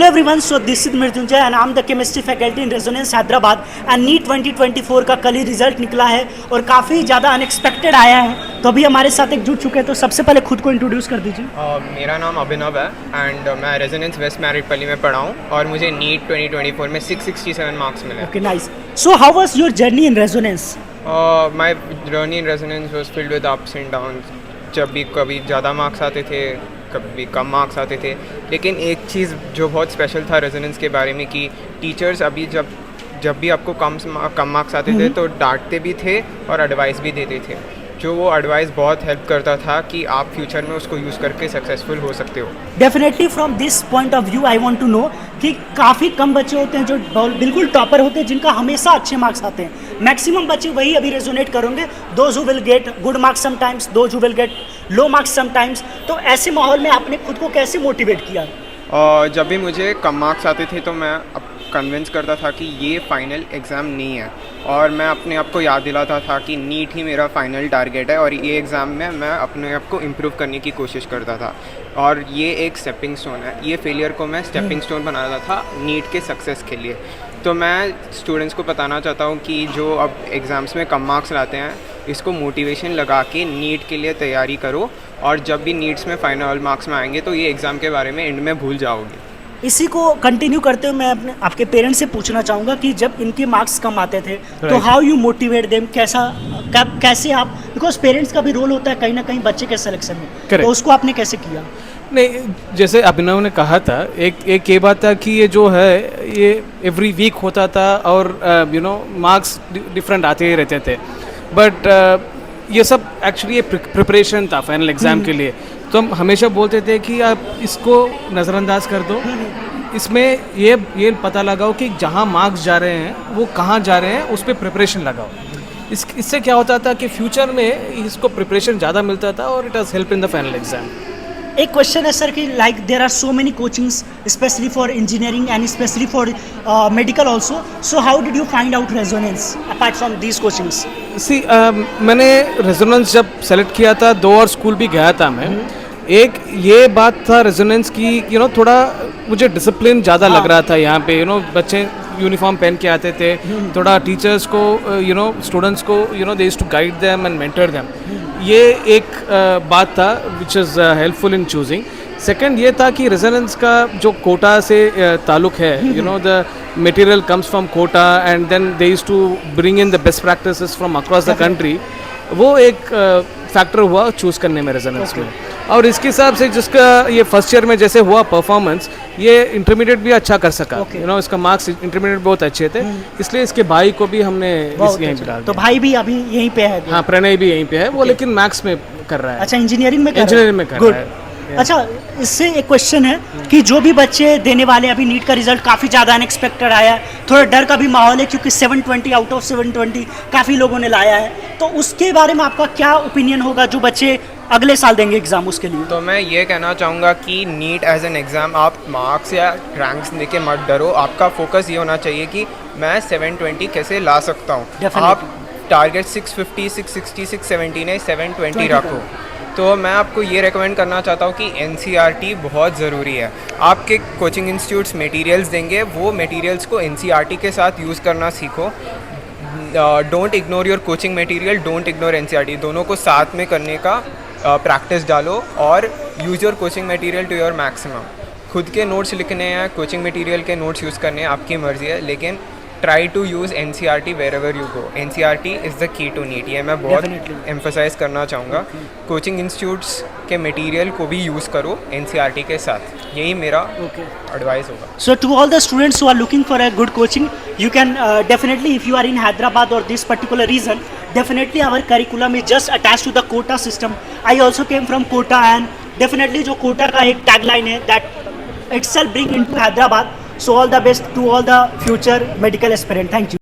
Hello everyone, so this is Mrityunjay and I'm the chemistry faculty in Resonance Hyderabad and NEET 2024 का कल ही result निकला है और काफ़ी ज़्यादा अनएक्सपेक्टेड आया है। तो अभी हमारे साथ एक जुड़ चुके हैं, तो सबसे पहले खुद को इंट्रोड्यूस कर दीजिए। मेरा नाम अभिनव है एंड मैं रेजोनेंस वेस्ट मैरिटपल्ली में पढ़ा हूँ और मुझे नीट 2024 में 667 मार्क्स मिले। Okay nice. So how was your journey in resonance? My journey in resonance was filled with ups and downs. जब भी कभी ज़्यादा मार्क्स आते थे, कभी कम मार्क्स आते थे, लेकिन एक चीज़ जो बहुत स्पेशल था रेजोनेंस के बारे में कि टीचर्स अभी जब भी आपको कम मार्क्स आते थे तो डांटते भी थे और एडवाइस भी देते थे, जो वो एडवाइस बहुत हेल्प करता था कि आप फ्यूचर में उसको यूज़ करके सक्सेसफुल हो सकते हो। Definitely from this point of view I want to know कि काफ़ी कम बच्चे होते हैं जो बिल्कुल टॉपर होते हैं, जिनका हमेशा अच्छे मार्क्स आते हैं। मैक्सिमम बच्चे वही अभी रेजोनेट करेंगे, those who will get good marks sometimes, those who will get low marks sometimes. तो ऐसे माहौल में आपने खुद को कैसे मोटिवेट किया? जब भी मुझे कम मार्क्स आते थे तो मैं कन्विंस करता था कि ये फाइनल एग्ज़ाम नहीं है, और मैं अपने आप को याद दिलाता था कि नीट ही मेरा फाइनल टारगेट है और ये एग्ज़ाम में मैं अपने आप को इम्प्रूव करने की कोशिश करता था और ये एक स्टेपिंग स्टोन है। ये फेलियर को मैं स्टेपिंग स्टोन बनाता था नीट के सक्सेस के लिए। तो मैं स्टूडेंट्स को बताना चाहता हूँ कि जो अब एग्ज़ाम्स में कम मार्क्स लाते हैं, इसको मोटिवेशन लगा के नीट के लिए तैयारी करो, और जब भी नीट्स में फाइनल मार्क्स में आएंगे तो ये एग्ज़ाम के बारे में एंड में भूल जाओगे। इसी को कंटिन्यू करते हुए मैं आपके पेरेंट्स से पूछना चाहूँगा कि जब इनके मार्क्स कम आते थे तो हाउ यू मोटिवेट देम, कैसे आप, बिकॉज पेरेंट्स का भी रोल होता है कहीं ना कहीं बच्चे के सिलेक्शन में, तो उसको आपने कैसे किया? नहीं, जैसे अभिनव ने कहा था, एक ये बात था कि ये जो है ये एवरी वीक होता था और मार्क्स डिफरेंट आते ही रहते थे, बट ये सब एक्चुअली प्रिपरेशन था फाइनल एग्ज़ाम के लिए। तो हम हमेशा बोलते थे कि आप इसको नज़रअंदाज कर दो, इसमें ये पता लगाओ कि जहाँ मार्क्स जा रहे हैं वो कहाँ जा रहे हैं, उस पर प्रिपरेशन लगाओ। इससे क्या होता था कि फ्यूचर में इसको प्रिपरेशन ज़्यादा मिलता था और it has help in the final exam. एक क्वेश्चन है सर कि like there are so many coachings specially for engineering and specially for medical also, so how did you find out Resonance apart from these coachings? See मैंने Resonance जब select किया था 2 और school भी गया था मैं। एक ये बात था रेजोनेंस की थोड़ा मुझे डिसिप्लिन ज़्यादा लग रहा था यहाँ पे। बच्चे यूनिफॉर्म पहन के आते थे, थोड़ा टीचर्स को स्टूडेंट्स को they used to guide them and mentor them. ये एक बात था which is helpful in choosing. Second ये था कि रेजोनेंस का जो कोटा से ताल्लुक है, the material comes from Kota and then they used to bring in the best practices from across the country. वो एक फैक्टर हुआ चूज़ करने में रेजोनेंस में। और इसके हिसाब से जिसका ये फर्स्ट ईयर में जैसे हुआ परफॉर्मेंस, ये इंटरमीडिएट भी अच्छा कर सका। इसका मार्क्स इंटरमीडिएट बहुत अच्छे थे, इसलिए इसके भाई को भी हमने यहीं पे डाल। तो भाई भी अभी यहीं पे है? हाँ, प्रणय भी यहीं पे है, वो लेकिन मैथ्स में कर रहा है। अच्छा, इंजीनियरिंग में कर रहा है। अच्छा, इससे एक क्वेश्चन है कि जो भी बच्चे देने वाले, अभी नीट का रिजल्ट काफ़ी ज़्यादा अनएक्सपेक्टेड आया है, थोड़ा डर का भी माहौल है क्योंकि 720 आउट ऑफ 720 काफ़ी लोगों ने लाया है, तो उसके बारे में आपका क्या ओपिनियन होगा जो बच्चे अगले साल देंगे एग्जाम उसके लिए? तो मैं ये कहना चाहूँगा कि नीट एज एन एग्ज़ाम आप मार्क्स या रैंक्स देके मत डरो। आपका फोकस ये होना चाहिए कि मैं 720 कैसे ला सकता हूँ। आप टारगेट 650, 660, 670 ने 720 रखो। तो मैं आपको ये रेकमेंड करना चाहता हूँ कि NCERT बहुत ज़रूरी है। आपके कोचिंग इंस्टीट्यूट्स मटेरियल्स देंगे, वो मटेरियल्स को NCERT के साथ यूज़ करना सीखो। Don't ignore your coaching material, don't ignore NCERT, दोनों को साथ में करने का प्रैक्टिस डालो और use your coaching material to your maximum. खुद के नोट्स लिखने हैं, कोचिंग मटेरियल के नोट्स यूज़ करने हैं, आपकी मर्ज़ी है, लेकिन try to use NCERT wherever you go. NCERT is the key to NEET। ये मैं बहुत एम्फसाइज करना चाहूँगा। कोचिंग इंस्टीट्यूट्स के मटेरियल को भी यूज़ करो NCERT के साथ, यही मेरा एडवाइस होगा। So to all the students who are looking for a good coaching, you can definitely, if you are in Hyderabad or this particular region, definitely our curriculum is just attached to the quota system. I also came from quota and definitely जो quota का एक tagline है that itself bring into Hyderabad. So all the best to all the future medical aspirant. Thank you.